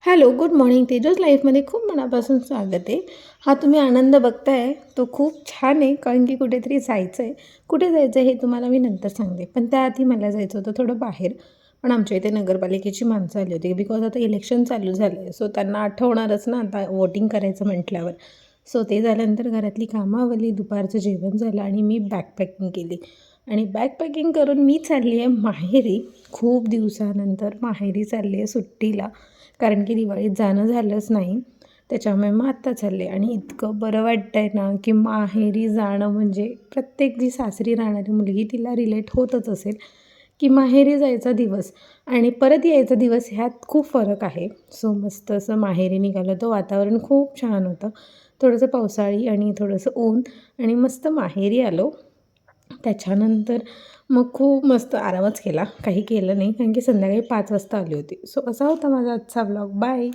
Hello, good morning. Tejas लाईफमध्ये खूप मनापासून स्वागत आहे. हा तुम्ही आनंद बघताय तो खूप छान आहे, कारण की कुठेतरी जायचं आहे. कुठे जायचं आहे हे तुम्हाला मी नंतर सांगते. पण त्याआधी मला जायचं होतं थोडं बाहेर. पण आमच्या इथे नगरपालिकेची माणसं आली होती, बिकॉज आता इलेक्शन चालू झालं आहे. सो त्यांना आठवणारच ना आता वोटिंग करायचं म्हटल्यावर. सो ते झाल्यानंतर घरातली कामं आवरली, दुपारचं जेवण झालं आणि मी बॅगपॅकिंग केली. आणि बॅगपॅकिंग करून मी चालली आहे माहेरी. खूप दिवसानंतर माहेरी चालली आहे सुट्टीला. कारण की दिवाळीत जाणं झालंच नाही. त्याच्यामुळे मग आत्ता चालले आणि इतकं बरं वाटतं आहे ना, की माहेरी जाणं म्हणजे प्रत्येक जी सासरी राहणारी मुलगी तिला रिलेट होतच असेल, की माहेरी जायचा दिवस आणि परत यायचा दिवस ह्यात खूप फरक आहे. सो मस्त असं माहेरी निघालं होतं. वातावरण खूप छान होतं. थोडंसं पावसाळी आणि थोडंसं ऊन आणि मस्त माहेरी आलो. त्याच्यानंतर मग खूप मस्त आरामच केला. काही केलं नाही कारण की संध्याकाळी 5 वाजता आली होती. सो असा होता माझा आजचा व्लॉग. बाय.